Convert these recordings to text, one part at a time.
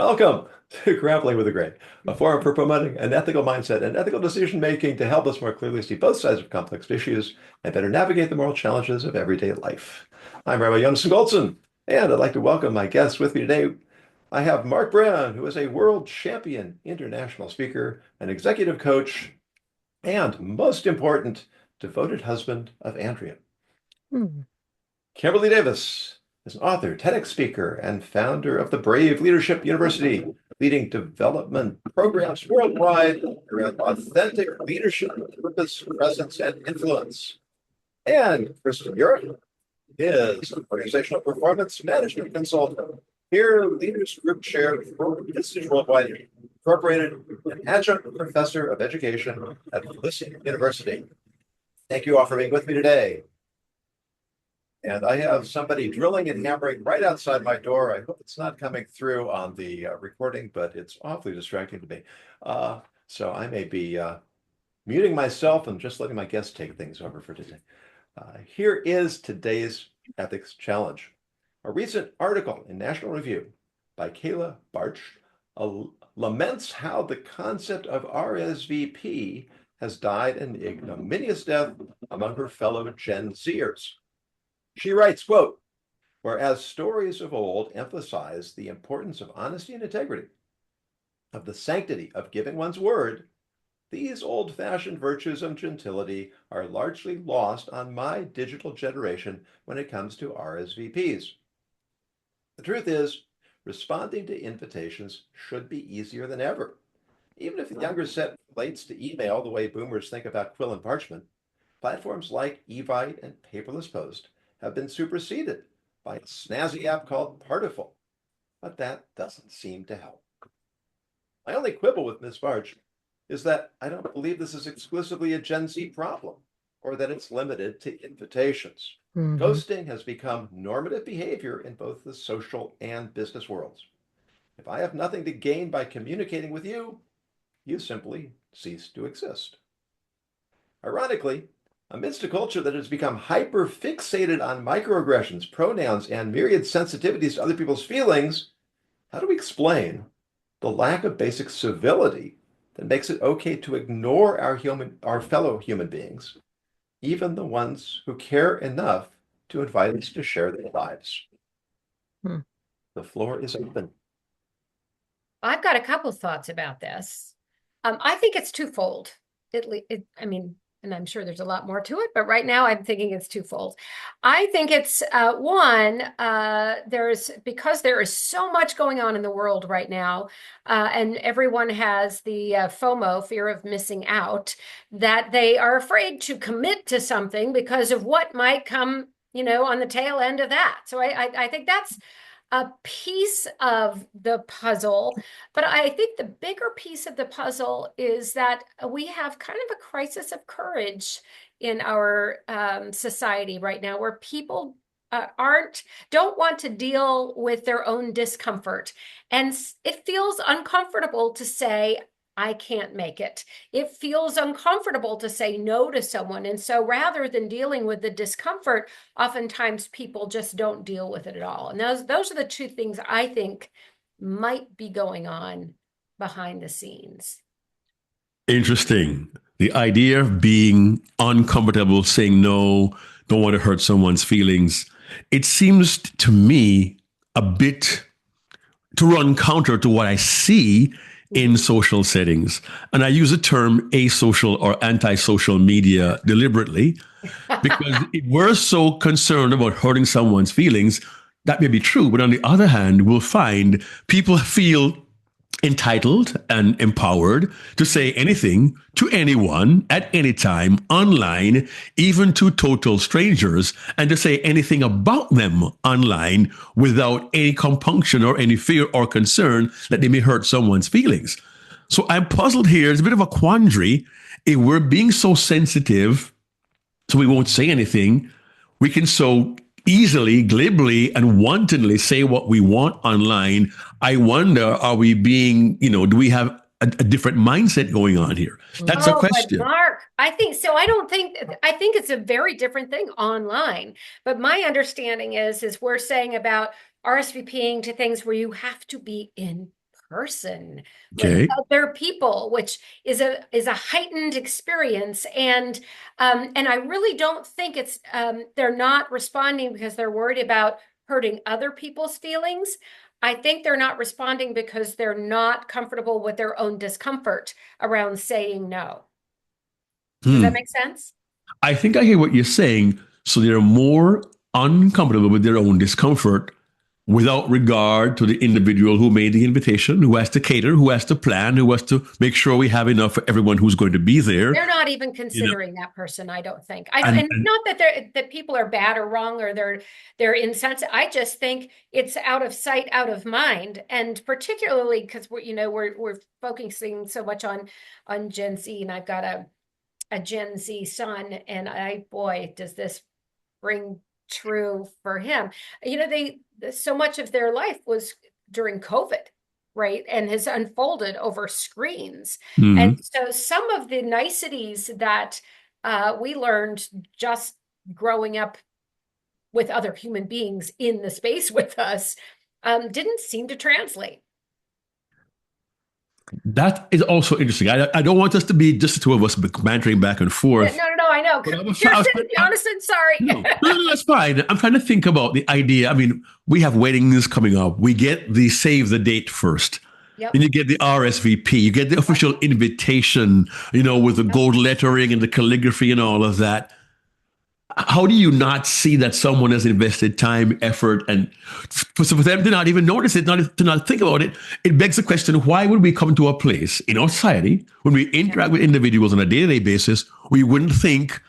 Welcome to Grappling with the Gray, a forum for promoting an ethical mindset and ethical decision making to help us more clearly see both sides of complex issues and better navigate the moral challenges of everyday life. I'm Rabbi Yonason Goldson, and I'd like to welcome my guests with me today. I have Mark Brown, who is a world champion international speaker, an executive coach, and most important, devoted husband of Andrea. Kimberly Davis is an author, TEDx speaker, and founder of the Brave Leadership University, leading development programs worldwide around authentic leadership, purpose, presence, and influence. And Kirsten Yurich is an organizational performance management consultant, peer leaders group chair for Institute Worldwide Incorporated, and adjunct professor of education at Felicity University. Thank you all for being with me today. And I have somebody drilling and hammering right outside my door. I hope it's not coming through on the recording, but it's awfully distracting to me. So I may be muting myself and just letting my guests take things over for today. Here is today's ethics challenge. A recent article in National Review by Kayla Bartsch laments how the concept of RSVP has died an ignominious death among her fellow Gen Z-ers. She writes, quote, "Whereas stories of old emphasize the importance of honesty and integrity, of the sanctity of giving one's word, these old-fashioned virtues of gentility are largely lost on my digital generation when it comes to RSVPs. The truth is, responding to invitations should be easier than ever. Even if the younger set relates to email the way boomers think about quill and parchment, platforms like Evite and Paperless Post have been superseded by a snazzy app called Partiful, but that doesn't seem to help. My only quibble with Ms. Bartsch is that I don't believe this is exclusively a Gen Z problem, or that it's limited to invitations. Ghosting has become normative behavior in both the social and business worlds. If I have nothing to gain by communicating with you, you simply cease to exist." Ironically, amidst a culture that has become hyper-fixated on microaggressions, pronouns, and myriad sensitivities to other people's feelings, how do we explain the lack of basic civility that makes it okay to ignore our fellow human beings, even the ones who care enough to invite us to share their lives? The floor is open. I've got a couple thoughts about this. I think it's twofold. And I'm sure there's a lot more to it, but right now I'm thinking it's twofold. I think it's because there is so much going on in the world right now, and everyone has the FOMO, fear of missing out, that they are afraid to commit to something because of what might come, on the tail end of that. So I think that's a piece of the puzzle, but I think the bigger piece of the puzzle is that we have kind of a crisis of courage in our society right now, where people don't want to deal with their own discomfort, and it feels uncomfortable to say, I can't make it. It feels uncomfortable to say no to someone. And so rather than dealing with the discomfort, oftentimes people just don't deal with it at all. And those are the two things I think might be going on behind the scenes. Interesting. The idea of being uncomfortable, saying no, don't want to hurt someone's feelings. It seems to me a bit to run counter to what I see in social settings. And I use the term asocial or antisocial media deliberately, because if we're so concerned about hurting someone's feelings, that may be true. But on the other hand, we'll find people feel entitled and empowered to say anything to anyone at any time online, even to total strangers, and to say anything about them online without any compunction or any fear or concern that they may hurt someone's feelings. So I'm puzzled here. It's a bit of a quandary. If we're being so sensitive, so we won't say anything, we can so easily, glibly, and wantonly say what we want online. I wonder, are we being, do we have a different mindset going on here? That's a question. But Mark, I think so. I think it's a very different thing online. But my understanding is we're saying about RSVPing to things where you have to be in person with Okay. other people, which is a heightened experience. And I really don't think it's they're not responding because they're worried about hurting other people's feelings. I think they're not responding because they're not comfortable with their own discomfort around saying no. Does that Hmm. make sense? I think I hear what you're saying. So they're more uncomfortable with their own discomfort without regard to the individual who made the invitation, who has to cater, who has to plan, who has to make sure we have enough for everyone who's going to be there. They're not even You know, considering that person, I don't think. I don't, and, and not that that people are bad or wrong or they're insensitive. I just think it's out of sight, out of mind, and particularly because we're focusing so much on Gen Z, and I've got a Gen Z son, and boy, does this ring true for him. They so much of their life was during COVID, right? And has unfolded over screens. And mm, so some of the niceties that we learned just growing up with other human beings in the space with us didn't seem to translate. that is also interesting. I don't want us to be just the two of us bantering back and No, forth. no, I know. But Kirsten, Jonathan, sorry. no, that's fine. I'm trying to think about the idea. I mean, we have weddings coming up. We get the save the date first. Then Yep. you get the RSVP. You get the official invitation, with the gold lettering and the calligraphy and all of that. How do you not see that someone has invested time, effort, and for them to not even notice it, to not think about it? It begs the question: why would we come to a place in our society when we interact with individuals on a day-to-day basis, we wouldn't think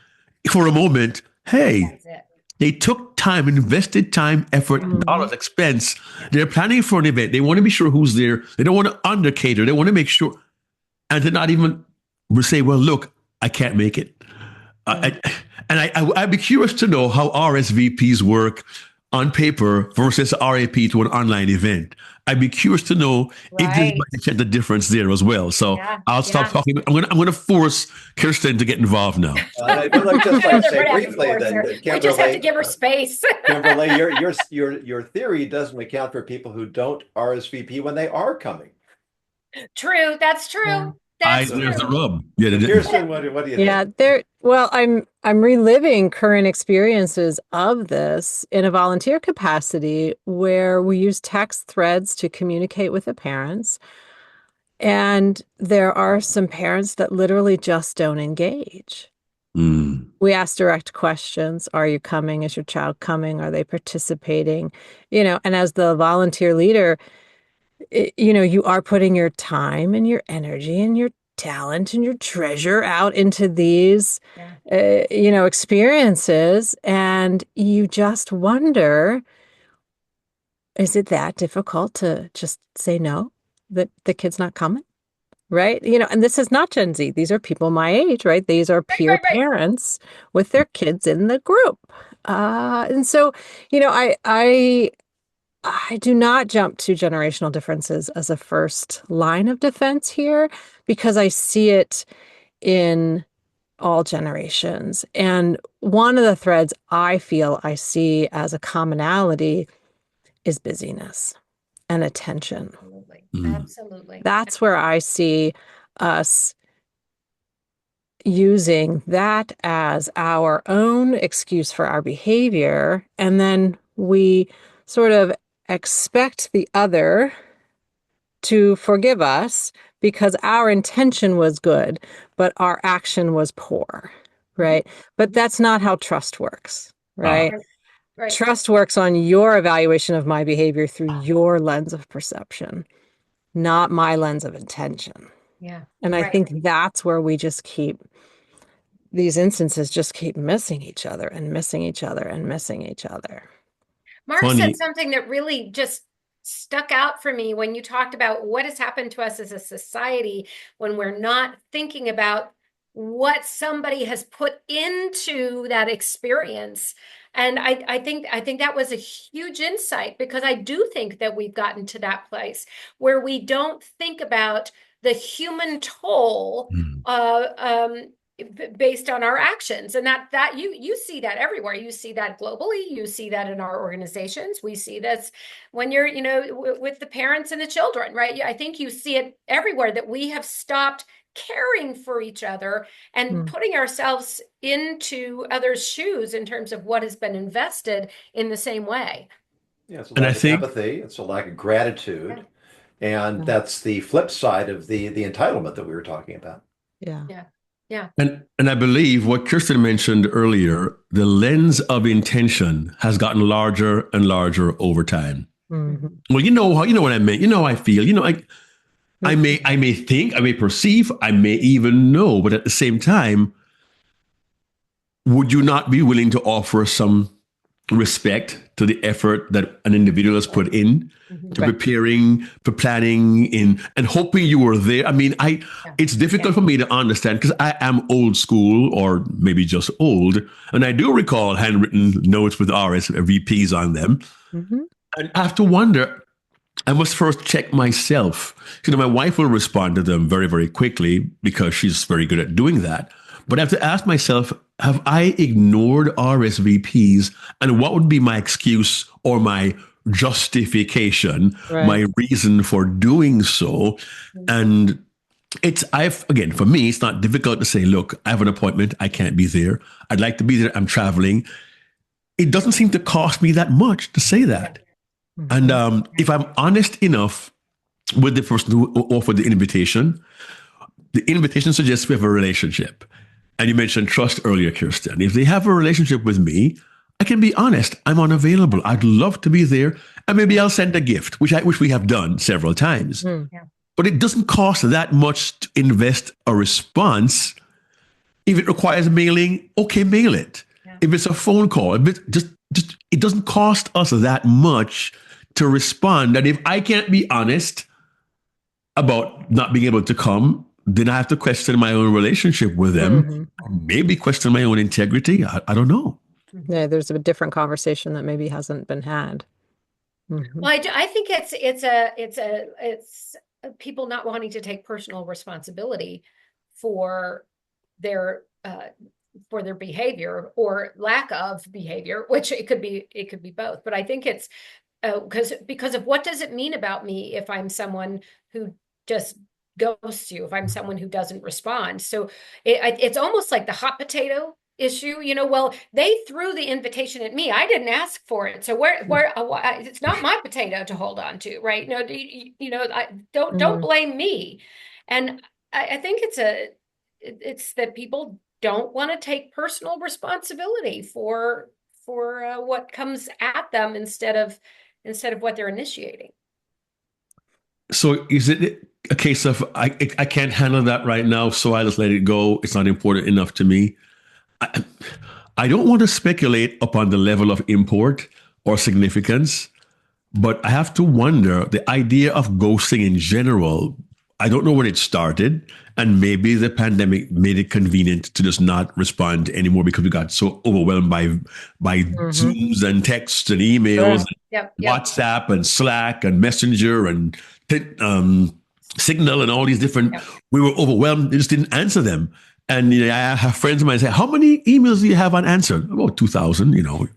for a moment, hey, That's it. they took time, invested time, effort, dollars, expense. They're planning for an event. They want to be sure who's there. They don't want to under cater. They want to make sure, and to not even say, well, look, I can't make it. I'd be curious to know how RSVPs work on paper versus RAP to an online event. I'd be curious to know if there's Right. the difference there as well. So Yeah. I'll stop Yeah. talking. I'm gonna force Kirsten to get involved now. I would like just like to say We're gonna have to briefly force then her. that We just have to Kimberly, give her space. Kimberly, your theory doesn't account for people who don't RSVP when they are coming. True. That's true. Yeah. That's There's the true. rub. Yeah, Kirsten, what do you Yeah, think? I'm reliving current experiences of this in a volunteer capacity where we use text threads to communicate with the parents. And there are some parents that literally just don't engage. Mm. We ask direct questions. Are you coming? Is your child coming? Are they participating? And as the volunteer leader, you are putting your time and your energy and your talent and your treasure out into these, experiences. And you just wonder, is it that difficult to just say no, that the kid's not coming? Right. And this is not Gen Z. These are people my age, right? These are peer Right. parents with their kids in the group. And so, I do not jump to generational differences as a first line of defense here because I see it in all generations. And one of the threads I feel I see as a commonality is busyness and attention. Absolutely. Mm. Absolutely. That's where I see us using that as our own excuse for our behavior. And then we sort of expect the other to forgive us because our intention was good, but our action was poor, right? But that's not how trust works, right? Right. Trust works on your evaluation of my behavior through your lens of perception, not my lens of intention. Yeah. And I Right. think that's where these instances just keep missing each other and missing each other and missing each other. Mark Funny. said something that really just stuck out for me when you talked about what has happened to us as a society when we're not thinking about what somebody has put into that experience. And I think that was a huge insight because I do think that we've gotten to that place where we don't think about the human toll Mm. based on our actions. And that you see that everywhere. You see that globally. You see that in our organizations. We see this when you're, with the parents and the children, right? I think you see it everywhere, that we have stopped caring for each other and putting ourselves into others' shoes in terms of what has been invested in the same way. Yeah, it's a And I lack of think, empathy. It's a lack of gratitude. And that's the flip side of the entitlement that we were talking about. Yeah. Yeah. Yeah. and I believe what Kirsten mentioned earlier, the lens of intention has gotten larger and larger over time. Mhm. Well, you know what I meant. You know, I feel, I may think, I may perceive, I may even know, but at the same time, would you not be willing to offer some respect to the effort that an individual has put in to preparing, for planning, and hoping you were there? I mean, it's difficult for me to understand because I am old school, or maybe just old, and I do recall handwritten notes with RSVPs on them. Mhm. And I have to wonder, I must first check myself. My wife will respond to them very, very quickly because she's very good at doing that. But I have to ask myself, have I ignored RSVPs? And what would be my excuse or my justification, my reason for doing so? And again, for me, it's not difficult to say, look, I have an appointment. I can't be there. I'd like to be there. I'm traveling. It doesn't seem to cost me that much to say that. And if I'm honest enough with the person who offered the invitation suggests we have a relationship. And you mentioned trust earlier, Kirsten. If they have a relationship with me, I can be honest. I'm unavailable. I'd love to be there. And maybe I'll send a gift, which we have done several times. But it doesn't cost that much to invest a response. If it requires mailing, okay, mail it. If it's a phone call, it doesn't cost us that much to respond. And if I can't be honest about not being able to come, then I have to question my own relationship with them, maybe question my own integrity. I don't know. Yeah, there's a different conversation that maybe hasn't been had. Well, I think it's people not wanting to take personal responsibility for their behavior or lack of behavior, which it could be both. But I think it's because of what does it mean about me if I'm someone who just ghosts you, if I'm someone who doesn't respond. So it's almost like the hot potato issue. Well, they threw the invitation at me. I didn't ask for it. So where it's not my potato to hold on to, right? No, don't blame me. And I think it's that people don't want to take personal responsibility for what comes at them instead of what they're initiating. So is it a case of I can't handle that right now, so I just let it go? It's not important enough to me. I don't want to speculate upon the level of import or significance, but I have to wonder, the idea of ghosting in general, I don't know when it started, and maybe the pandemic made it convenient to just not respond anymore because we got so overwhelmed by Zooms and texts and emails, and WhatsApp and Slack and Messenger and Signal and all these different. We were overwhelmed. They just didn't answer them. And I have friends of mine say, "How many emails do you have unanswered?" About 2,000.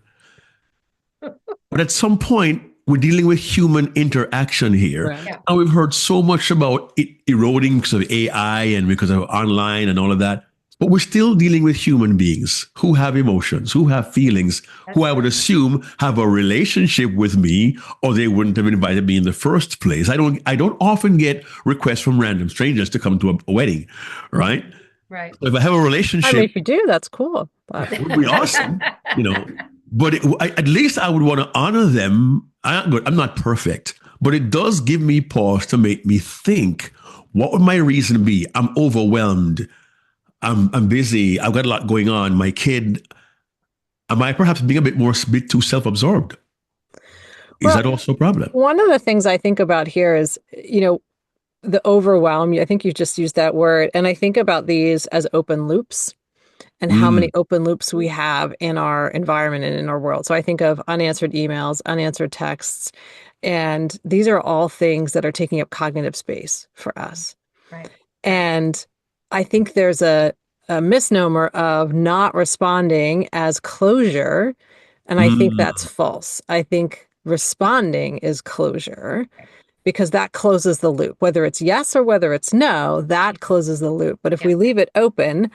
But at some point, we're dealing with human interaction here. And we've heard so much about it eroding because of AI and because of online and all of that. But we're still dealing with human beings who have emotions, who have feelings, who I would assume have a relationship with me, or they wouldn't have invited me in the first place. I don't often get requests from random strangers to come to a wedding, right? Right. So if I have a relationship, if you do, that's cool. it would be awesome, But at least I would want to honor them. I'm not perfect, but it does give me pause to make me think, what would my reason be? I'm overwhelmed. I'm busy. I've got a lot going on. My kid, am I perhaps being a bit too self-absorbed? Is that also a problem? One of the things I think about here is, the overwhelm. I think you just used that word. And I think about these as open loops and how many open loops we have in our environment and in our world. So I think of unanswered emails, unanswered texts, and these are all things that are taking up cognitive space for us. Right. And I think there's a a misnomer of not responding as closure. And I think that's false. I think responding is closure because that closes the loop. Whether it's yes or whether it's no, that closes the loop. But if we leave it open,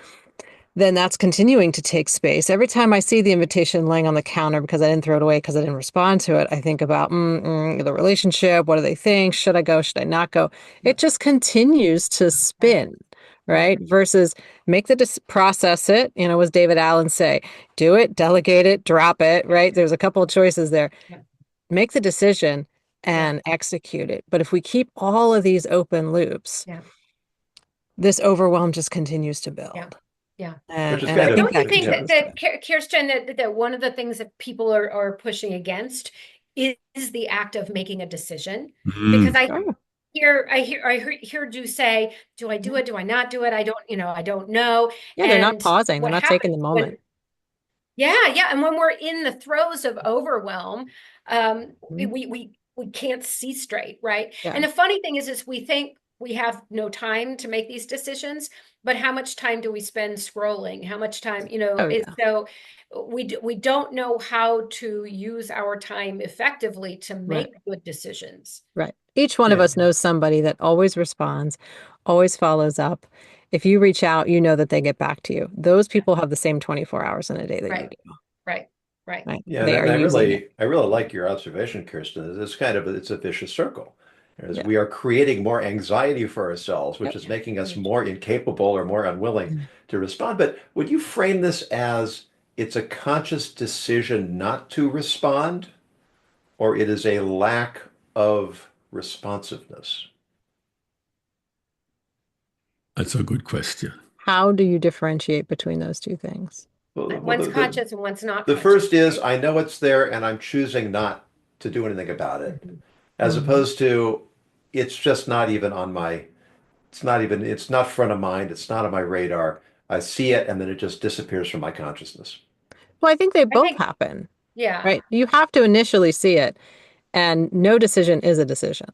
then that's continuing to take space. Every time I see the invitation laying on the counter because I didn't throw it away because I didn't respond to it, I think about the relationship. What do they think? Should I go? Should I not go? It just continues to spin, right? Versus make the process it, as David Allen say, do it, delegate it, drop it, right? There's a couple of choices there. Make the decision and execute it. But if we keep all of these open loops, this overwhelm just continues to build. Yeah. Which is And I kind think of- Don't you that think that Kirsten, that one of the things that people are pushing against is the act of making a decision? Because I heard you say, do I do it? Do I not do it? I don't know. Yeah, they're not And pausing. They're what not taking the happens moment. yeah. And when we're in the throes of overwhelm, we can't see straight, right? Yeah. And the funny thing is we think we have no time to make these decisions, but how much time do we spend scrolling? How much time, so we don't know how to use our time effectively to make good decisions. Right. Each one of us knows somebody that always responds, always follows up. If you reach out, you know that they get back to you. Those people have the same 24 hours in a day that you do. Right. Yeah, They and are I using it. really like your observation, Kirsten. It's a vicious circle. As we are creating more anxiety for ourselves, which is making us more incapable or more unwilling to respond. But would you frame this as it's a conscious decision not to respond, or it is a lack of responsiveness? That's a good question. How do you differentiate between those two things? One's conscious and one's not The conscious. first is I know it's there and I'm choosing not to do anything about it, as opposed to it's just not even on my, it's not front of mind, it's not on my radar. I see it and then it just disappears from my consciousness. Well, I think they both happen, right? You have to initially see it, and no decision is a decision.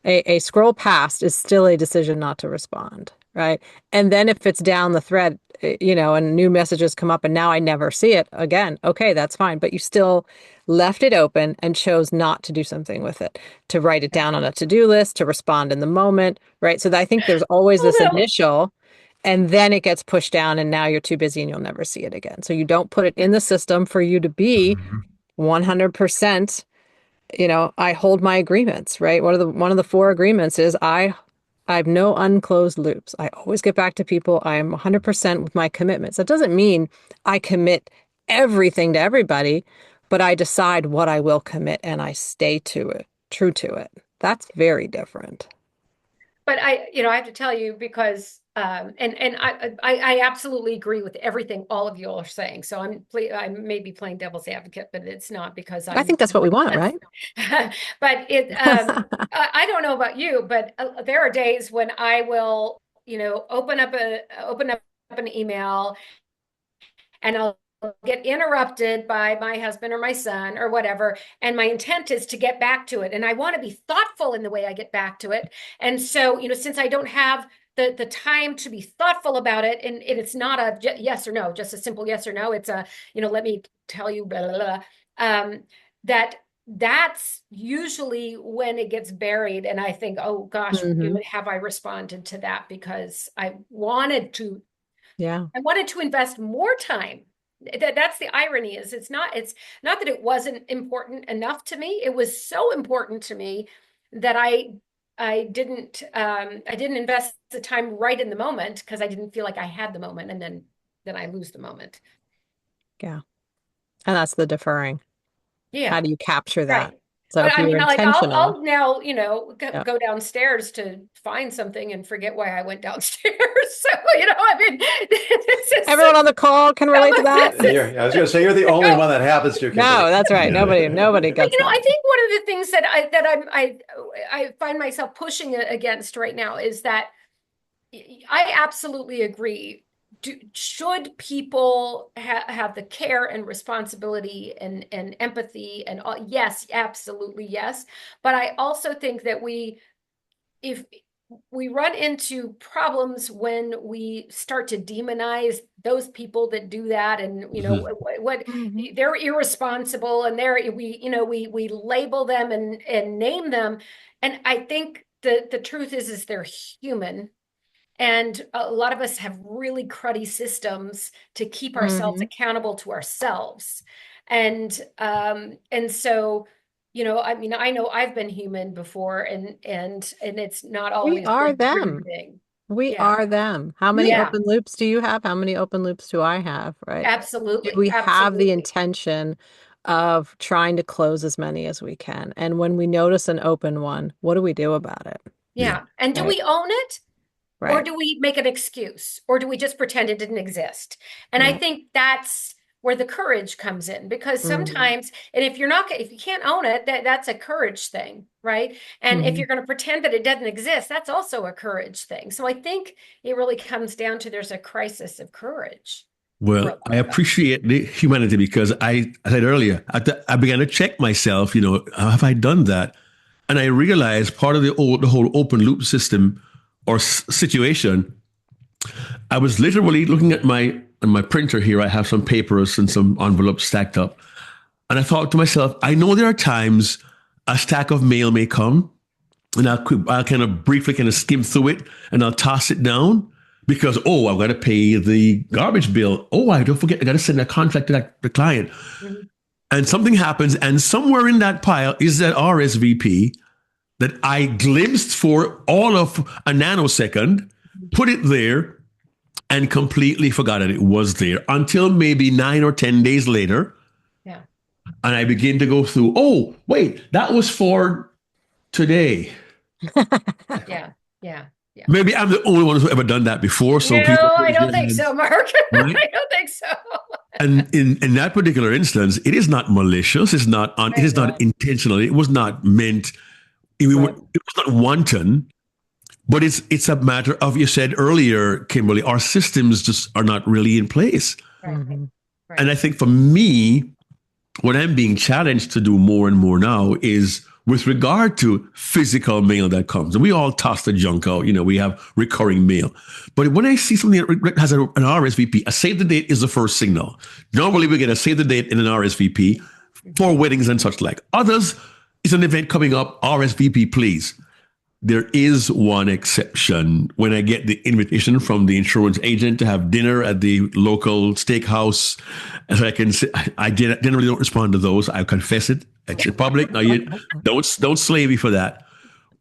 A scroll past is still a decision not to respond, right? And then if it's down the thread, and new messages come up and now I never see it again, okay, that's fine. But you still left it open and chose not to do something with it, to write it down on a to-do list, to respond in the moment, right? So I think there's always this initial, and then it gets pushed down and now you're too busy and you'll never see it again. So you don't put it in the system for you to be 100%. I hold my agreements, right? One of the 4 agreements is I have no unclosed loops. I always get back to people. I am 100% with my commitments. That doesn't mean I commit everything to everybody, but I decide what I will commit and I stay to it, true to it. That's very different. But I have to tell you because, I absolutely agree with everything all of you all are saying. So I may be playing devil's advocate, but it's not because I think that's what we want, right? But I don't know about you, but there are days when I will, open up an email and I'll get interrupted by my husband or my son or whatever. And my intent is to get back to it. And I want to be thoughtful in the way I get back to it. And so, since I don't have the time to be thoughtful about it, and it's not a yes or no, just a simple yes or no. It's a, let me tell you, blah, blah, blah, that's usually when it gets buried. And I think, oh gosh, have I responded to that? Because I wanted to invest more time. That's the irony is it's not that it wasn't important enough to me. It was so important to me that I didn't invest the time right in the moment because I didn't feel like I had the moment, and then I lose the moment. Yeah. And that's the deferring. Yeah. How do you capture that? Right. So But if I you're mean, like intentional, I'll now, go downstairs to find something and forget why I went downstairs. So, I mean, everyone on the call can relate to that. I was going to say you're the only one that happens to. No, that's right. Nobody gets that. I think one of the things that I find myself pushing against right now is that I absolutely agree. Should people have the care and responsibility and empathy and all? Yes, absolutely yes. But I also think that we run into problems when we start to demonize those people that do that, and what Mhm. they're irresponsible, and we label them and name them. And I think the truth is they're human. And a lot of us have really cruddy systems to keep ourselves Mhm. accountable to ourselves. And so, I mean, I know I've been human before, and it's not We always are been a pretty them. thing. We Yeah. are them. How many Yeah, open loops do you have? How many open loops do I have, right? Do absolutely. we have the Absolutely. intention of trying to close as many as we can? And when we notice an open one, what do we do about it? Yeah. Yeah. And do Right. we own it? Or Right. do we make an excuse? Or do we just pretend it didn't exist? And I Yeah. think that's where the courage comes in, because Mhm. sometimes, and if you can't own it, that's a courage thing, right? And if Mhm. you're going to pretend that it doesn't exist, that's also a courage thing. So I think it really comes down to there's a crisis of courage for Well, a lot I of us. appreciate the humanity because I said earlier, I began to check myself, have I done that? And I realized part of the whole open loop system or situation, I was literally looking at my printer here. I have some papers and some envelopes stacked up. And I thought to myself, I know there are times a stack of mail may come and I'll kind of briefly kind of skim through it and I'll toss it down because, oh, I've got to pay the garbage bill. Oh, I don't forget, I got to send a contract to the client. Mhm. And something happens, and somewhere in that pile is that RSVP that I glimpsed for all of a nanosecond, put it there, and completely forgot that it was there until maybe 9 or 10 days later. Yeah. And I begin to go through, oh, wait, that was for today. Yeah. Yeah. Yeah. Maybe I'm the only one who's ever done that before. So people No, I raise don't their think so, hands, Mark. right? I don't think so. And in that particular instance, it is not malicious. It Right. is not intentional. It was not meant. Right. It was not wanton. But it's a matter of, you said earlier, Kimberly, our systems just are not really in place. Right. Mhm. And Right. I think for me, what I'm being challenged to do more and more now is with regard to physical mail that comes. And we all toss the junk out, we have recurring mail. But when I see something that has an RSVP, a save the date is the first signal. Normally we get a save the date in an RSVP for weddings and such like. Others, it's an event coming up, RSVP, please. There is one exception. When I get the invitation from the insurance agent to have dinner at the local steakhouse, as I can say, I generally don't respond to those. I confess it. It's in public. Now you don't slay me for that.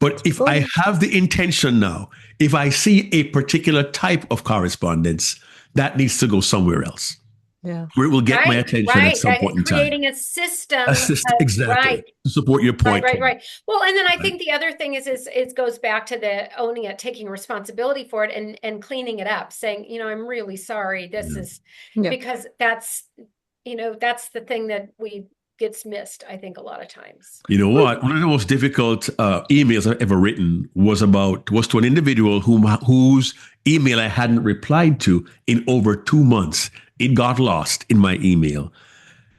But if I Cool. have the intention now, if I see a particular type of correspondence, that needs to go somewhere else, Yeah. where it will get my Right, attention at right. some point in time. Creating a system Assist of, exactly right, to support your right, point. right, right. Well, and then I Right? think the other thing is it goes back to the owning it, taking responsibility for it, and cleaning it up, saying, I'm really sorry. This Yeah. is Yeah. because that's the thing that we gets missed, I think, a lot of times. You know what? One of the most difficult emails I've ever written was to an individual whose email I hadn't replied to in over 2 months. It got lost in my email.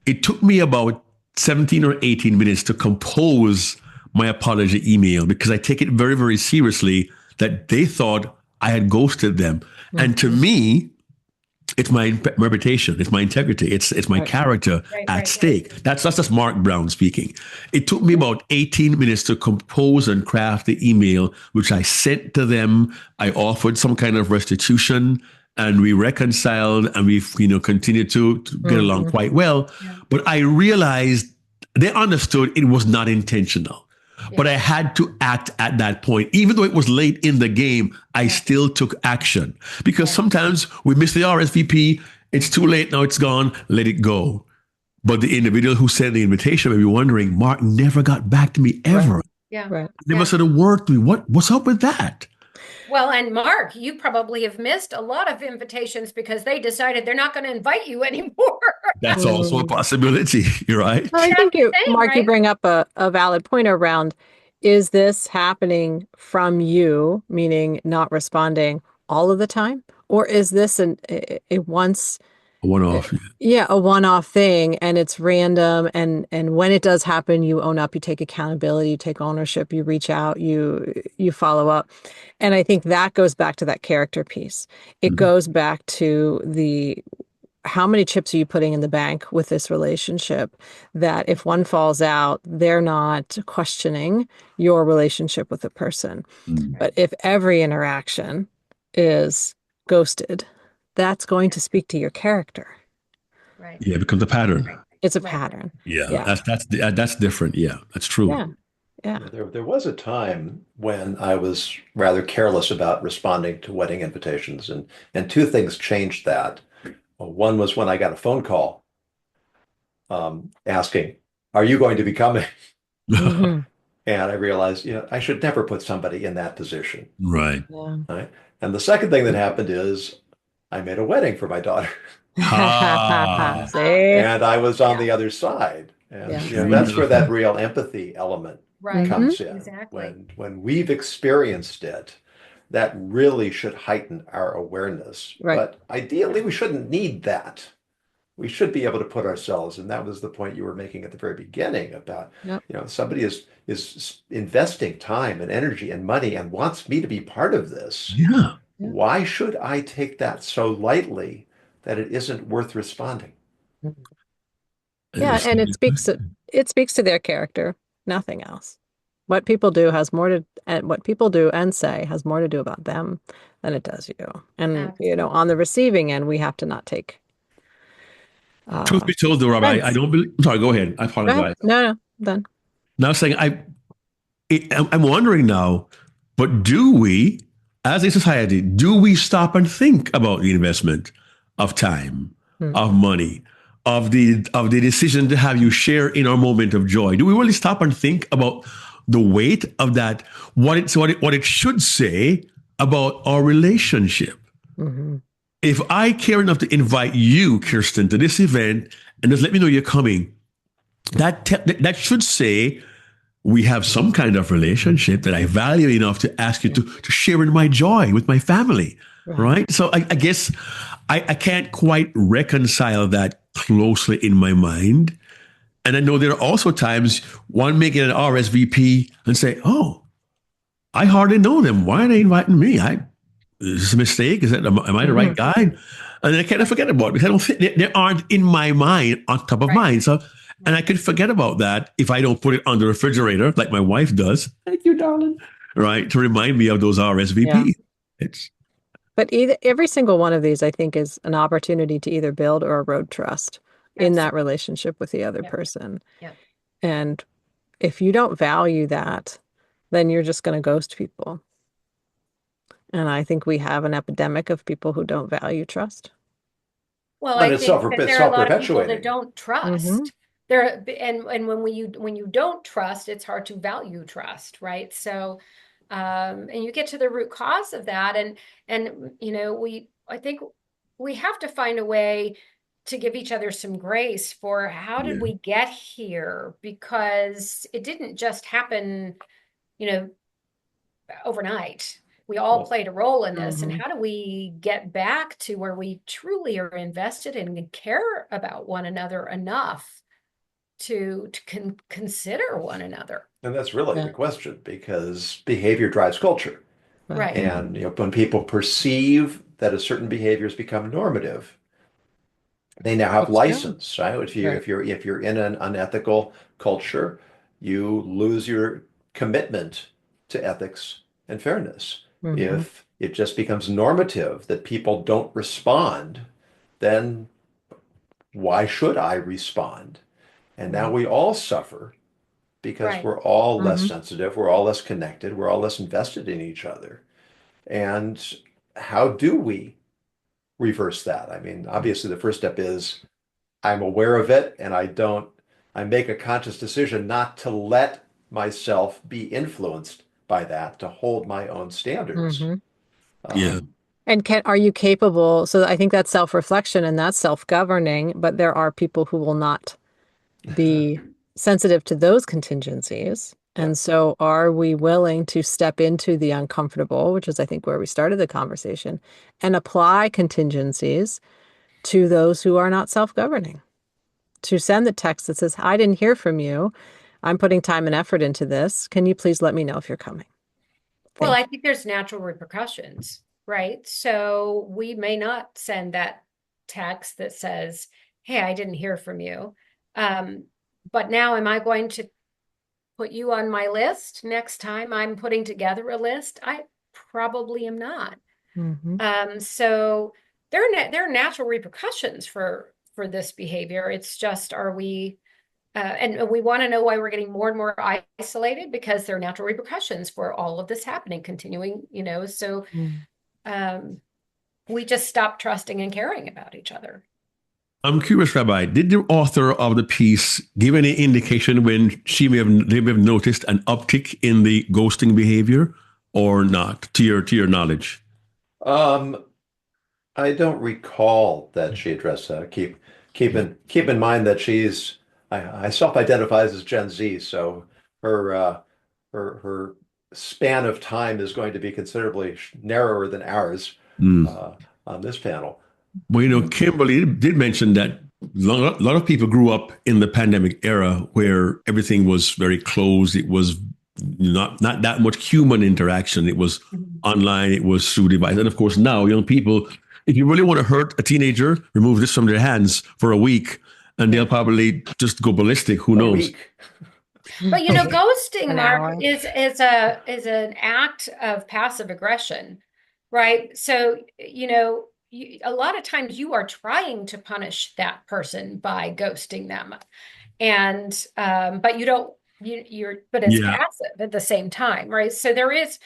It took me about 17 or 18 minutes to compose my apology email because I take it very, very seriously that they thought I had ghosted them. And to Mhm. me, it's my reputation, it's my integrity, it's my Right. character Right, at right, right. stake. That's just Mark Brown speaking. It took me about 18 minutes to compose and craft the email, which I sent to them. I offered some kind of restitution, and we reconciled, and we've continued to get along Mhm. quite well. Yeah, But I realized they understood it was not intentional. But yeah, I had to act at that point. Even though it was late in the game, I yeah, still took action because yeah. sometimes we miss the RSVP. It's too late. Now it's gone. Let it go. But the individual who sent the invitation may be wondering, Mark never got back to me Right. ever. Yeah, Right. Never yeah. said a word to me. What's up with that? Well, and Mark, you probably have missed a lot of invitations because they decided they're not going to invite you anymore. That's also a Mm. possibility. You're right. Well, I That's think the thing, Mark, you right? bring up a valid point around, is this happening from you, meaning not responding all of the time? Or is this a once One-off. Yeah, a one-off thing, and it's random, and when it does happen, you own up, you take accountability, you take ownership, you reach out, you follow up. And I think that goes back to that character piece. It Mhm. goes back to the how many chips are you putting in the bank with this relationship, that if one falls out, they're not questioning your relationship with the person. Mm. But if every interaction is ghosted, that's going to speak to your character. Right. Yeah, it becomes a pattern. It's a Right. pattern. Yeah, Yeah. that's different. Yeah, that's true. Yeah. Yeah. There was a time when I was rather careless about responding to wedding invitations, and two things changed that. One was when I got a phone call asking, "Are you going to be coming?" Hmm. And I realized, I should never put somebody in that position. Right. Yeah. Right? And the second thing that happened is I made a wedding for my daughter, Ah, See? and I was on Yeah. the other side. And Yeah. that's where that real empathy element Right. Mhm. comes in. Exactly. When we've experienced it, that really should heighten our awareness. Right. But ideally, we shouldn't need that. We should be able to put ourselves, and that was the point you were making at the very beginning about, Yep. somebody is investing time and energy and money and wants me to be part of this. yeah. Yeah. Why should I take that so lightly that it isn't worth responding? Yeah, and it speaks to their character, nothing else. What people do has more to, and what people do and say has more to do about them than it does you. And Absolutely. on the receiving end, we have to not take Truth be told, though, Robbie, I offense. don't believe. Sorry, go ahead. I Go ahead. apologize. No, done. Now, saying I'm wondering now, but do we, as a society, do we stop and think about the investment of time, Hmm. of money, of the decision to have you share in our moment of joy? Do we really stop and think about the weight of that? What it should say about our relationship? Mhm. If I care enough to invite you, Kirsten, to this event and just let me know you're coming, that should say we have some kind of relationship that I value enough to ask you to share in my joy with my family. Right. So I guess I can't quite reconcile that closely in my mind. And I know there are also times one making an RSVP and say, oh, I hardly know them. Why are they inviting me? Is this a mistake? Am I the right guy? And then I kind of forget about it because I don't think they aren't in my mind on top of Right. mind. So, and I could forget about that if I don't put it on the refrigerator like my wife does. Thank you, darling. Right. To remind me of those RSVPs. Yeah. But every single one of these, I think, is an opportunity to either build or erode trust in that relationship with the other Yep. person. Yep. And if you don't value that, then you're just going to ghost people. And I think we have an epidemic of people who don't value trust. Well, But I it's think that there are a lot of people self-perpetuating. that don't trust. There and when you don't trust, it's hard to value trust, right? So, and you get to the root cause of that, and I think we have to find a way to give each other some grace for how did Yeah. we get here, because it didn't just happen, overnight. We all Well, played a role in this. And Mhm. how do we get back to where we truly are invested and care about one another enough to consider one another? And that's really Yeah. the question, because behavior drives culture. Right. And when people perceive that a certain behavior has become normative, they now have It's license, right? Right. If you're in an unethical culture, you lose your commitment to ethics and fairness. Mhm. If it just becomes normative that people don't respond, then why should I respond? And now we all suffer because Right. we're all less Mhm. sensitive, we're all less connected, we're all less invested in each other. And how do we reverse that? I mean, obviously, the first step is I'm aware of it and I make a conscious decision not to let myself be influenced by that, to hold my own standards. Mhm. Yeah. And are you capable? So I think that's self-reflection and that's self-governing, but there are people who will not be sensitive to those contingencies. Yeah. And so are we willing to step into the uncomfortable, which is I think where we started the conversation, and apply contingencies to those who are not self-governing, to send the text that says, I didn't hear from you. I'm putting time and effort into this. Can you please let me know if you're coming? Well, I think there's natural repercussions, right? So we may not send that text that says, hey, I didn't hear from you. But now am I going to put you on my list next time I'm putting together a list? I probably am not. So there are natural repercussions for this behavior. It's just, are we, and we want to know why we're getting more and more isolated, because there are natural repercussions for all of this happening, continuing, so we just stop trusting and caring about each other. I'm curious, Rabbi, did the author of the piece give any indication when they may have noticed an uptick in the ghosting behavior or not, to your knowledge? I don't recall that she addressed that. Keep in mind that I self-identify as Gen Z, so her span of time is going to be considerably narrower than ours on this panel. Well, Kimberly did mention that a lot of people grew up in the pandemic era where everything was very closed. It was not that much human interaction. It was online. It was through device. And of course, now young people, if you really want to hurt a teenager, remove this from their hands for a week, and they'll probably just go ballistic. Who knows? But ghosting, Mark, is an act of passive aggression, right? So a lot of times you are trying to punish that person by ghosting them, and but you don't. But it's passive at the same time, right? So there's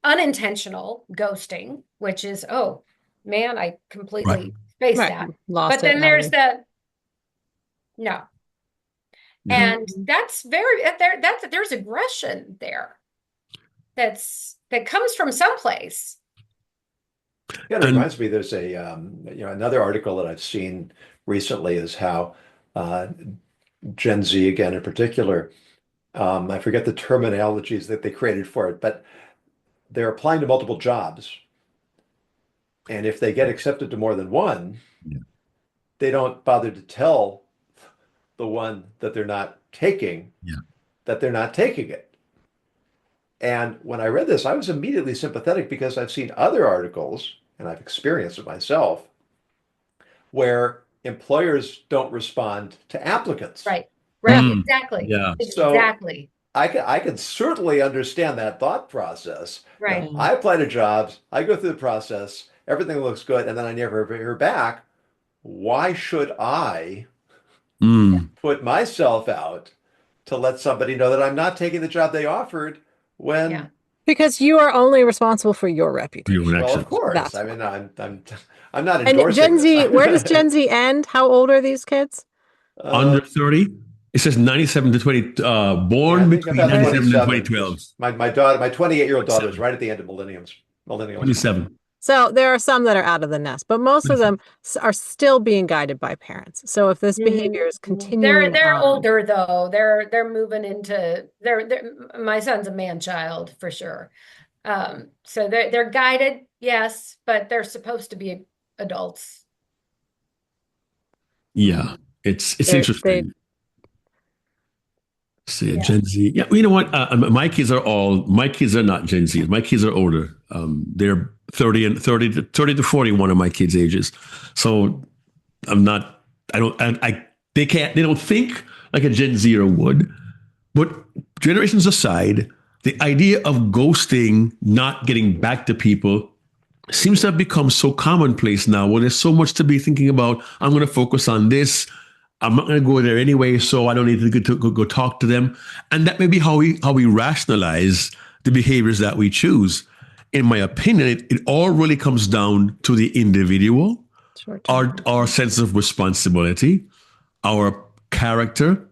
unintentional ghosting, which is, oh man, I completely spaced that. But then there's no. And that's there's aggression there. That comes from someplace. Yeah, it reminds me, there's another article that I've seen recently is how Gen Z, again in particular, I forget the terminologies that they created for it, but they're applying to multiple jobs. And if they get accepted to more than one, they don't bother to tell the one that they're not taking that they're not taking it. And when I read this, I was immediately sympathetic, because I've seen other articles, and I've experienced it myself, where employers don't respond to applicants. Right. Exactly. Yeah. Exactly. So I can certainly understand that thought process. Right. I apply to jobs, I go through the process, everything looks good, and then I never hear back. Why should I put myself out to let somebody know that I'm not taking the job they offered when? Because you are only responsible for your reputation. Well, of course. That's I'm not and endorsing Gen Z, this. where does Gen Z end? How old are these kids? Under 30. It says 97 to 20, born between 97 and 2012. My 28-year-old daughter is right at the end of millennials. 27. So there are some that are out of the nest, but most of them are still being guided by parents. So if this behavior is continuing, they're older though. They're moving into my son's a man child for sure. So they're guided, yes, but they're supposed to be adults. Yeah, it's interesting. See, Gen Z. Yeah, you know what? My kids are not Gen Z. My kids are older. They're 30 to 40, one of my kids' ages. So they don't think like a Gen Zer would. But generations aside, the idea of ghosting, not getting back to people, seems to have become so commonplace now, where there's so much to be thinking about. I'm going to focus on this. I'm not going to go there anyway, so I don't need to go talk to them. And that may be how we rationalize the behaviors that we choose. In my opinion, it all really comes down to the individual, our sense of responsibility, our character,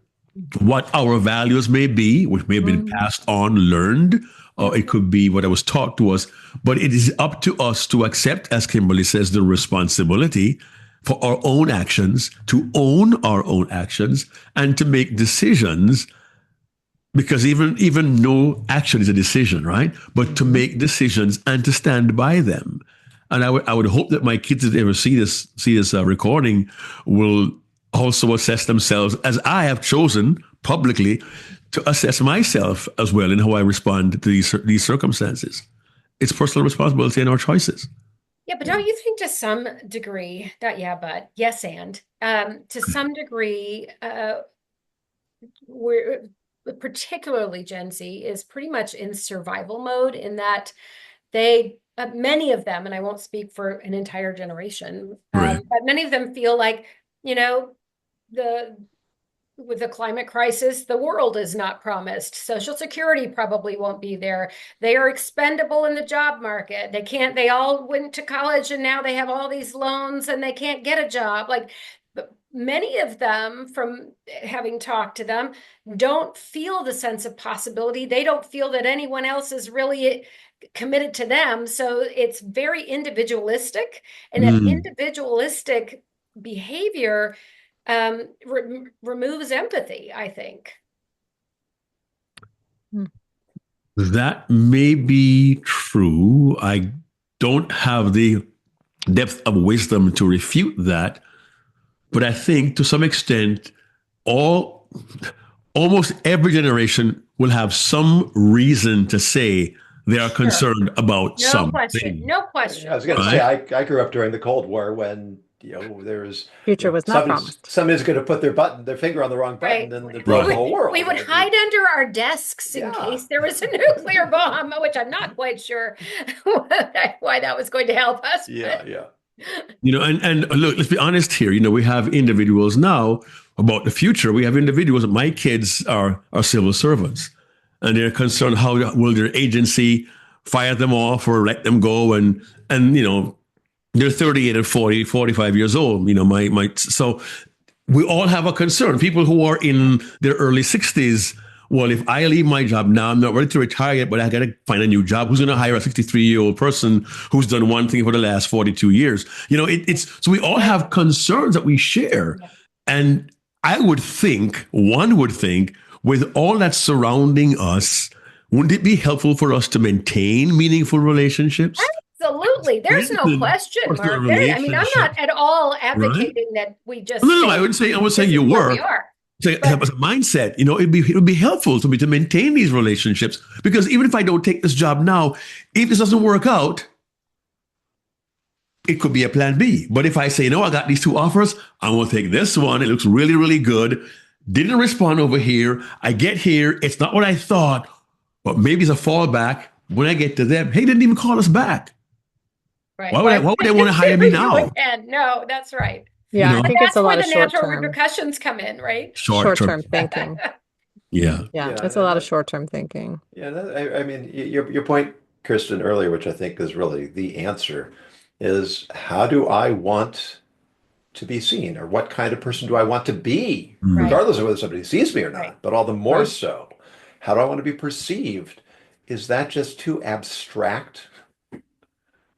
what our values may be, which may have been passed on, learned, or it could be what was taught to us. But it is up to us to accept, as Kimberly says, the responsibility for our own actions, to own our own actions, and to make decisions, because even no action is a decision, right? But to make decisions and to stand by them. And I would hope that my kids, if they ever see this recording, will also assess themselves as I have chosen publicly to assess myself as well in how I respond to these circumstances. It's personal responsibility and our choices. Yeah, but don't you think to some degree, not yeah, but yes, and to some degree, we're particularly Gen Z is pretty much in survival mode in that they many of them, and I won't speak for an entire generation, Right. but many of them feel like, the with the climate crisis, the world is not promised. Social Security probably won't be there. They are expendable in the job market. They all went to college and now they have all these loans and they can't get a job. Like many of them, from having talked to them, don't feel the sense of possibility. They don't feel that anyone else is really committed to them. So it's very individualistic, and that individualistic behavior removes empathy, I think. That may be true. I don't have the depth of wisdom to refute that, but I think to some extent, almost every generation will have some reason to say they are concerned about something. No question. I was going to say, I grew up during the Cold War when there was future was not promised. Somebody's going to put their finger on the wrong button, and the whole world. We would hide under our desks in case there was a nuclear bomb, which I'm not quite sure why that was going to help us. Yeah. And look, let's be honest here. We have individuals now about the future. We have individuals. My kids are civil servants, and they're concerned how will their agency fire them off or let them go, and they're 38 and 40, 45 years old. So we all have a concern. People who are in their early 60s, well, if I leave my job now, I'm not ready to retire yet, but I got to find a new job. Who's going to hire a 63-year-old person who's done one thing for the last 42 years? So we all have concerns that we share. And one would think, with all that's surrounding us, wouldn't it be helpful for us to maintain meaningful relationships? Absolutely. There's no question, Mark. I'm not at all advocating that we just. No, I would say you were. We are. So as a mindset, it would be helpful to me to maintain these relationships, because even if I don't take this job now, if this doesn't work out, it could be a plan B. But if I say, I got these two offers, I'm going to take this one. It looks really, really good. Didn't respond over here. I get here. It's not what I thought, but maybe it's a fallback. When I get to them, hey, didn't even call us back. Right. Why would they want to hire me now? No, that's right. Yeah, I think it's a lot of short-term. That's where the natural repercussions come in, right? Short-term thinking. Yeah, it's a lot of short-term thinking. Yeah, I mean, your point, Kirsten, earlier, which I think is really the answer, is how do I want to be seen, or what kind of person do I want to be, regardless of whether somebody sees me or not, but all the more so, how do I want to be perceived? Is that just too abstract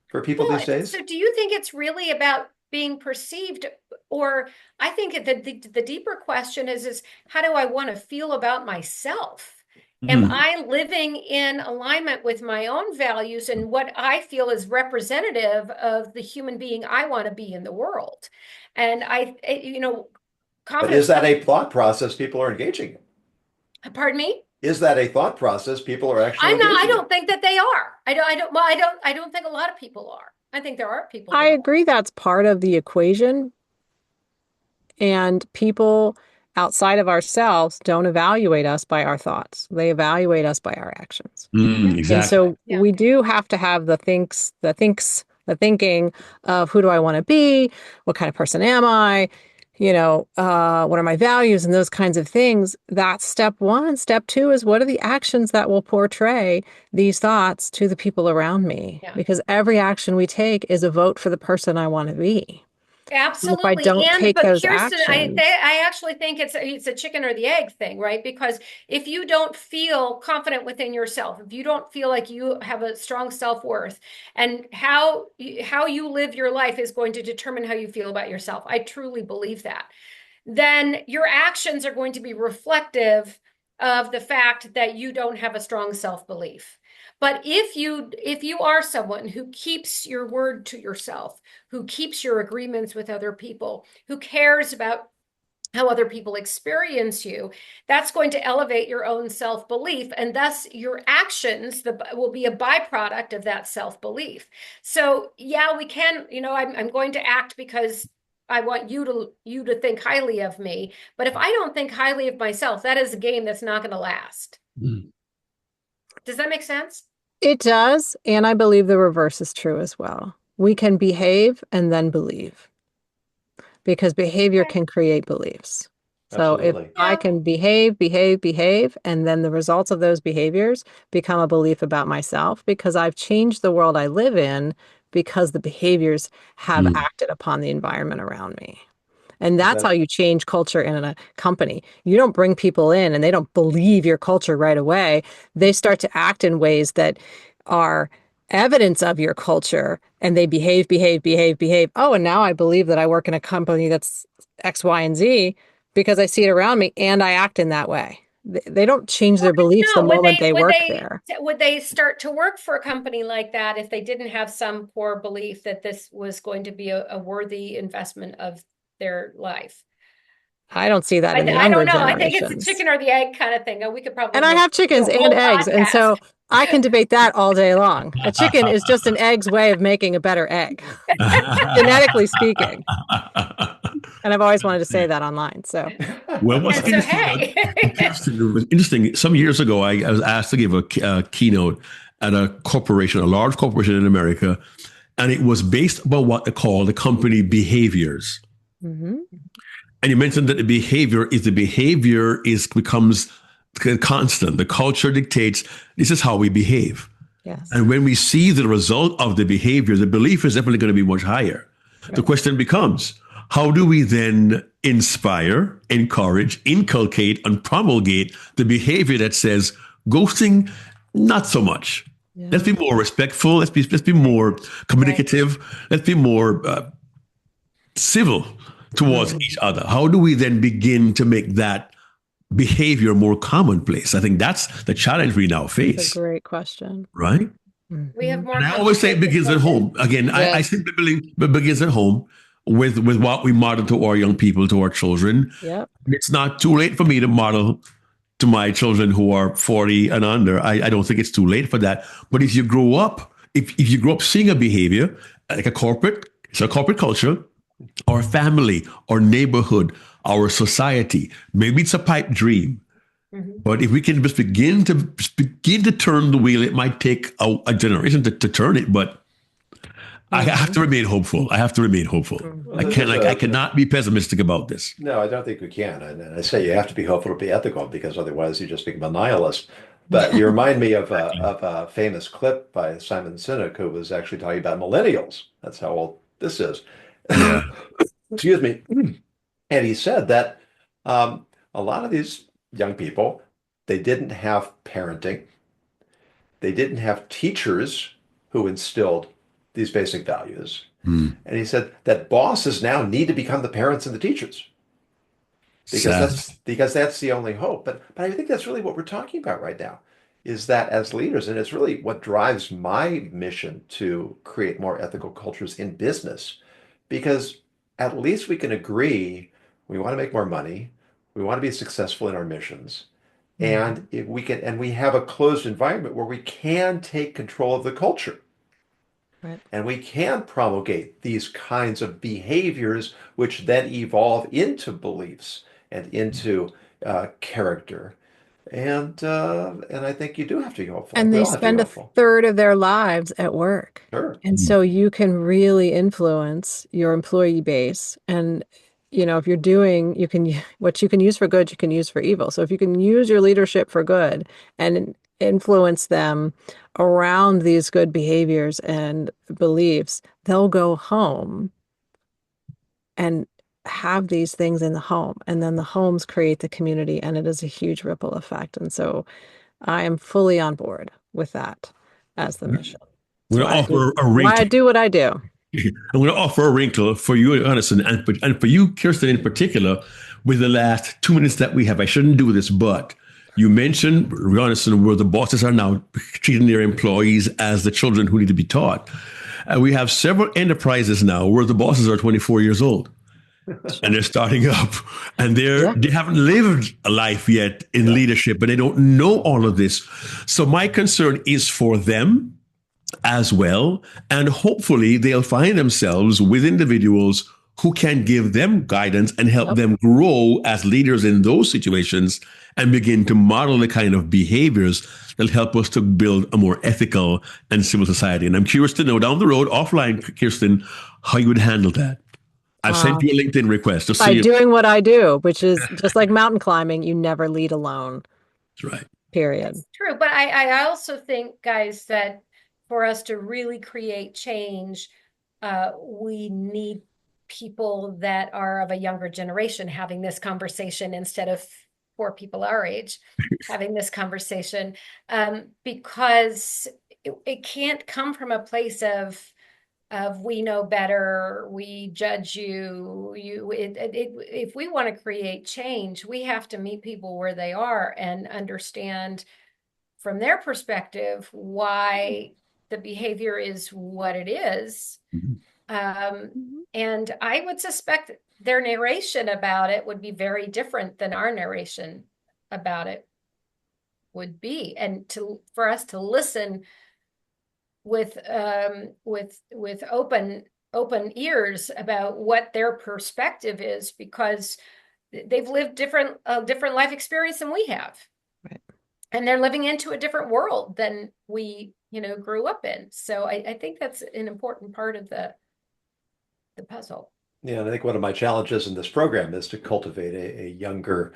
for people these days? So do you think it's really about being perceived, or I think the deeper question is how do I want to feel about myself? Am I living in alignment with my own values and what I feel is representative of the human being I want to be in the world? And but is that a thought process people are engaging in? Pardon me? Is that a thought process people are actually engaging in? I don't think that they are. I don't think a lot of people are. I think there are people. I agree that's part of the equation. And people outside of ourselves don't evaluate us by our thoughts. They evaluate us by our actions. Exactly. And so we do have to have the thinking of who do I want to be? What kind of person am I? What are my values and those kinds of things? That's step one. Step two is what are the actions that will portray these thoughts to the people around me? Yeah. Because every action we take is a vote for the person I want to be. Absolutely. If I don't take those Kirsten, actions, I actually think it's a chicken or the egg thing, right? Because if you don't feel confident within yourself, if you don't feel like you have a strong self-worth, and how you live your life is going to determine how you feel about yourself. I truly believe that. Then your actions are going to be reflective of the fact that you don't have a strong self-belief. But if you are someone who keeps your word to yourself, who keeps your agreements with other people, who cares about how other people experience you, that's going to elevate your own self-belief, and thus your actions will be a byproduct of that self-belief. So yeah, we can, I'm going to act because I want you to think highly of me. But if I don't think highly of myself, that is a game that's not going to last. Mm. Does that make sense? It does. And I believe the reverse is true as well. We can behave and then believe, because behavior can create beliefs. So if Absolutely. I can behave, and then the results of those behaviors become a belief about myself, because I've changed the world I live in because the behaviors have Mm. acted upon the environment around me. And Is that's how that you change culture in a company. You don't bring people in and they don't believe your culture right away. They start to act in ways that are evidence of your culture, and they behave. Oh, and now I believe that I work in a company that's X, Y, and Z because I see it around me and I act in that way. They don't change their beliefs the No, would moment they they would work they there. would they start to work for a company like that if they didn't have some core belief that this was going to be a worthy investment of their life? I don't see that in the I younger don't know. I think it's the generations. chicken or the egg kind of thing. We could And probably I have do chickens a and whole eggs. And podcast. so I can debate that all day long. A chicken is just an egg's way of making a better egg, genetically speaking. And I've always wanted to say that online. So Well, what's And so, interesting, hey, Kirsten, it was interesting. Some years ago, I was asked to give a keynote at a corporation, a large corporation in America, and it was based upon what they call the company behaviors. mhm. And you mentioned that the behavior becomes constant. The culture dictates this is how we behave. Yes. And when we see the result of the behavior, the belief is definitely going to be much higher. The Right. question becomes, how do we then inspire, encourage, inculcate, and promulgate the behavior that says ghosting, not so much. Yeah. Let's be more respectful. Let's be more communicative. Let's be more civil towards Mhm. each other. How do we then begin to make that behavior more commonplace? I think that's the challenge we now That's a face, great question. right? we have Mhm. more And I always say it complicated begins at culture. home. Again, I Yes. simply believe it begins at home with what we model to our young people, to our children. Yep. It's not too late for me to model to my children who are 40 and under. I don't think it's too late for that. But if you grow up, if you grow up seeing a behavior like it's a corporate culture, our family, our neighborhood, our society, maybe it's a pipe dream. Mhm. But if we can just begin to turn the wheel, it might take a generation to turn it. But I have to remain hopeful. I have to remain hopeful. Well, I Mhm. can't. there's I a cannot be pessimistic about this. no, I don't think we can. And I say you have to be hopeful to be ethical because otherwise you just become a nihilist. But you remind me of a famous clip by Simon Sinek who was actually talking about millennials. That's how old this is. Yeah. Excuse me. And he said that a lot of these young people, they didn't have parenting. They didn't have teachers who instilled these basic values. Hmm. And he said that bosses now need to become the parents and the teachers because Sad. that's the only hope. But I think that's really what we're talking about right now, is that as leaders, and it's really what drives my mission to create more ethical cultures in business, because at least we can agree we want to make more money, we want to be successful in our missions, Mhm. and if we can, and we have a closed environment where we can take control of the culture. Right. And we can promulgate these kinds of behaviors, which then evolve into beliefs and into character. And I think you do have to be hopeful. I think And we they all have to be spend a hopeful. third of their lives at work. Sure. And so you can really influence your employee base. And, if you're doing, what you can use for good, you can use for evil. So if you can use your leadership for good and influence them around these good behaviors and beliefs, they'll go home and have these things in the home. And then the homes create the community, and it is a huge ripple effect. And so I am fully on board with that as the mission. I'm That's going to why offer a why I wrinkle. do what I do. I'm going to offer a wrinkle for you, Anderson, and for you, Kirsten, in particular. With the last 2 minutes that we have, I shouldn't do this, but You mentioned, regardless of where the bosses are now treating their employees as the children who need to be taught. We have several enterprises now where the bosses are 24 years old and they're starting up and they haven't lived a life yet in leadership, but they don't know all of this. So my concern is for them as well. And hopefully they'll find themselves with individuals who can give them guidance and help them grow as leaders in those situations and begin to model the kind of behaviors that help us to build a more ethical and civil society. And I'm curious to know down the road, offline, Kirsten, how you would handle that. I've sent you a LinkedIn request. Just by doing what I do, which is just like mountain climbing, you never lead alone. That's right. Period. That's true. But I also think, guys, that for us to really create change, we need people that are of a younger generation having this conversation instead of poor people our age having this conversation, because it can't come from a place of we know better, we judge you. If we want to create change, we have to meet people where they are and understand from their perspective why the behavior is what it is. And I would suspect their narration about it would be very different than our narration about it would be. And for us to listen with open ears about what their perspective is, because they've lived different life experience than we have. Right. And they're living into a different world than we, grew up in. So I think that's an important part of the puzzle. Yeah, and I think one of my challenges in this program is to cultivate a younger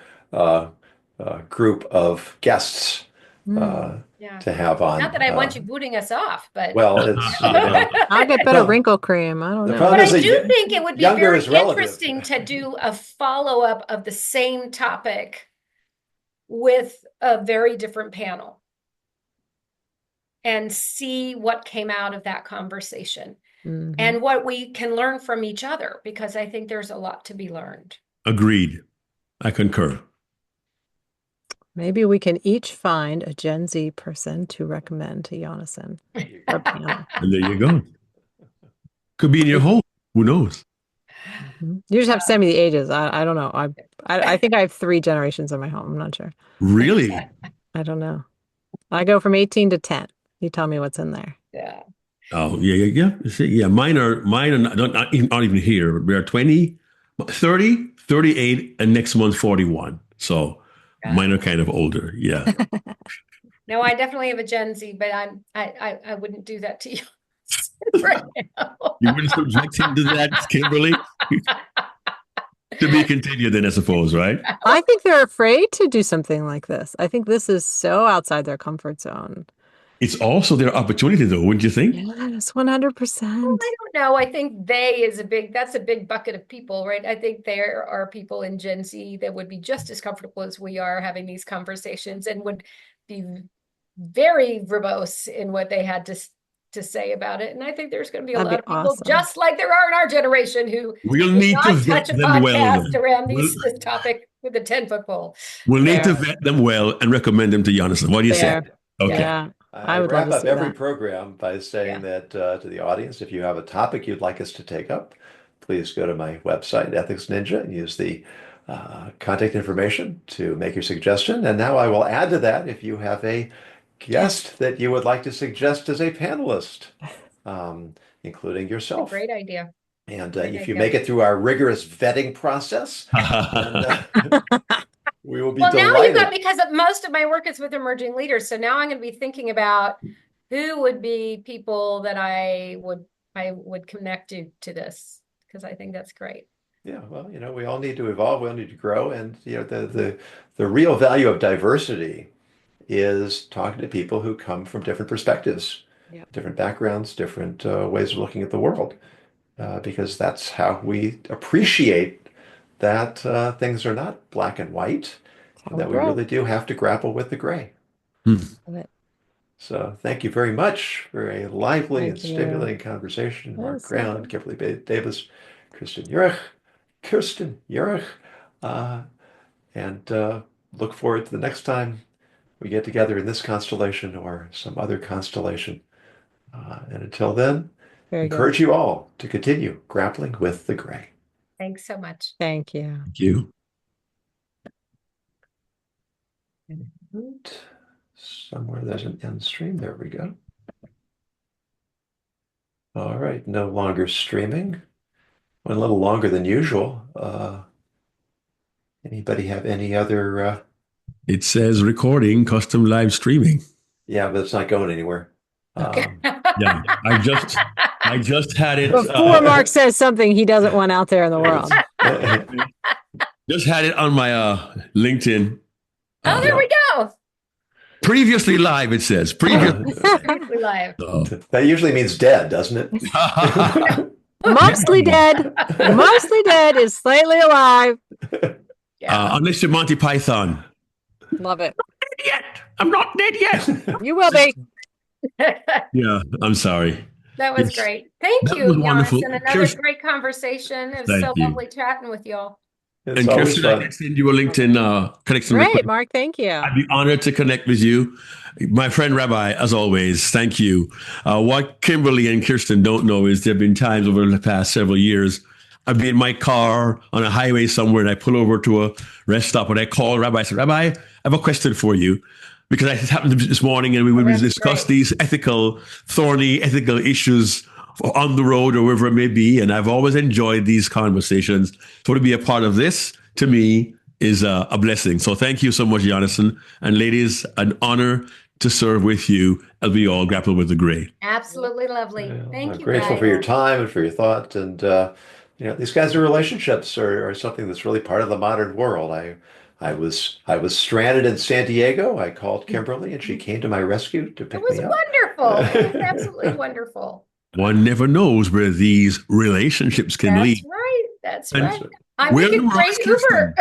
group of guests to have on. Not that I want you booting us off, but well, it's I'll get better wrinkle cream. I don't know. but I do think it would be younger very is relative. interesting to do a follow-up of the same topic with a very different panel and see what came out of that conversation and what we can learn from each other, because I think there's a lot to be learned. Agreed. I concur. Maybe we can each find a Gen Z person to recommend to Jonathan. Our panel. And there you go. Could be in your home. Who knows? You just have to send me the ages. I don't know. I think I have 3 generations in my home. I'm not sure. Really? I don't know. I go from 18 to 10. You tell me what's in there. Yeah. Oh, yeah. See, yeah, mine are not even here. We are 20, 30, 38, and next month 41. So mine are kind of older. Yeah. No, I definitely have a Gen Z, but I wouldn't do that to you right now. You wouldn't subject him to that, Kimberly? To be continued then, I suppose, right? I think they're afraid to do something like this. I think this is so outside their comfort zone. It's also their opportunity, though, wouldn't you think? Yes, 100%. Well, I don't know. I think that's a big bucket of people, right? I think there are people in Gen Z that would be just as comfortable as we are having these conversations and would be very verbose in what they had to say about it. And I think there's going to be a lot of people, just like there are in our generation, who will need to vet them well around this topic with a 10-foot pole. We'll need to vet them well and recommend them to Jonathan. What do you say? Okay. Yeah. I would wrap up every program by saying that to the audience, if you have a topic you'd like us to take up, please go to my website, Ethics Ninja, and use the contact information to make your suggestion. And now I will add to that, if you have a guest that you would like to suggest as a panelist, including yourself. Great idea. And if you make it through our rigorous vetting process, we will be delighted. Now you've got, because most of my work is with emerging leaders. So now I'm going to be thinking about who would be people that I would connect to this, because I think that's great. Yeah, well, we all need to evolve, we all need to grow, and the real value of diversity is talking to people who come from different perspectives, different backgrounds, different ways of looking at the world, because that's how we appreciate that things are not black and white, and that we really do have to grapple with the gray. So thank you very much for a lively and stimulating conversation. Mark Brown, Kimberly Davis, Kirsten Yurich, and look forward to the next time we get together in this constellation or some other constellation. And until then, Very good. encourage you all to continue grappling with the gray. Thanks so much. Thank you. Thank you. Somewhere there's an end stream. There we go. All right, no longer streaming. Went a little longer than usual. Anybody have any other? It says recording, custom live streaming. Yeah, but it's not going anywhere. Yeah, I just had it. Before Mark says something he doesn't want out there in the world. Just had it on my LinkedIn. Oh, there we go. Previously live, it says. Previously Live. That usually means dead, doesn't it? Mostly dead. Mostly dead is slightly alive. Unless you're Monty Python. Love it. I'm not dead yet. You will be. Yeah, I'm sorry. That was great. Thank That you, was wonderful. Jonathan. Another Kirsten- great conversation. It was Thank so you. lovely chatting with y'all. It's And always Kirsten, I fun. can send you a LinkedIn connection Great, request. Mark. Thank you. I'd be honored to connect with you. My friend Rabbi, as always, thank you. What Kimberly and Kirsten don't know is there have been times over the past several years, I'd be in my car on a highway somewhere and I pull over to a rest stop and I call Rabbi. I said, Rabbi, I have a question for you. Because it happened this morning and we would discuss these thorny ethical issues on the road or wherever it may be. And I've always enjoyed these conversations. So to be a part of this, to me, is a blessing. So thank you so much, Jonathan. And ladies, an honor to serve with you as we all grapple with the gray. Absolutely lovely. Thank I'm you. grateful guys. for your time and for your thought. And these kinds of relationships are something that's really part of the modern world. I was stranded in San Diego. I called Kimberly and she came to my rescue to It pick was me up. wonderful. It was absolutely wonderful. One never knows where these relationships can That's lead. right. That's And right. I'm where making the great rocks, Kirsten? Uber.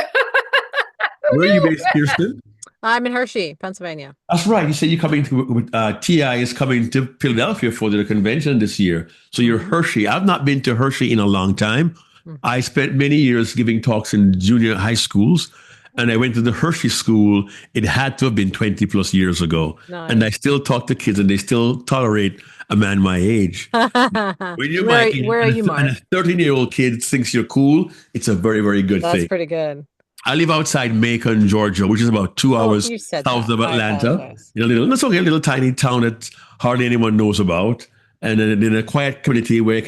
Where are you based, Kirsten? I'm in Hershey, Pennsylvania. That's right. You said you're coming to, TI is coming to Philadelphia for the convention this year. So you're Hershey. I've not been to Hershey in a long time. I spent many years giving talks in junior high schools. And I went to the Hershey School. It had to have been 20 plus years ago. Nice. And I still talk to kids and they still tolerate a man my age. When you're my age, where are you, and Mark? a 13-year-old kid thinks you're cool, it's a very, very good That's thing. pretty good. I live outside Macon, Georgia, which is about 2 hours you said south that. of I Atlanta. apologize. In a little tiny town that hardly anyone knows about. And in a quiet community where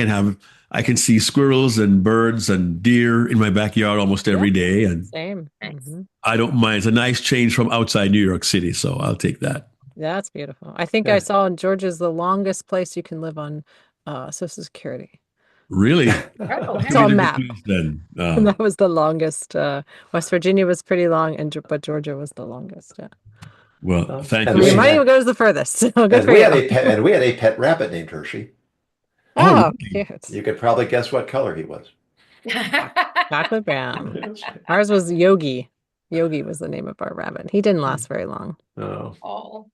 I can see squirrels and birds and deer in my backyard almost every day. And Same. Mhm. I don't mind. It's a nice change from outside New York City. So I'll take that. That's beautiful. I think Yeah. I saw in Georgia's the longest place you can live on Social Security. Really? Oh, It's on map. Then. And that was the longest. West Virginia was pretty long, but Georgia was the longest. Yeah. Well, thank And you. we Your money goes the furthest. So good And for we you. had a pet rabbit named Hershey. Oh, cute. You could probably guess what color he was. Chocolate brown. Ours was Yogi. Yogi was the name of our rabbit. He didn't last very long. Oh. Oh,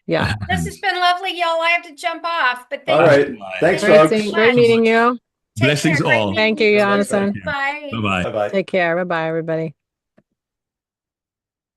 Yeah. this has been lovely, y'all. I have to jump off, but All thank you. right. Thanks, Great, folks. great meeting you. Take Blessings care. Great all. meeting Thank you, you. Jonathan. Bye. Bye-bye. Bye-bye. Take care. Bye-bye, everybody.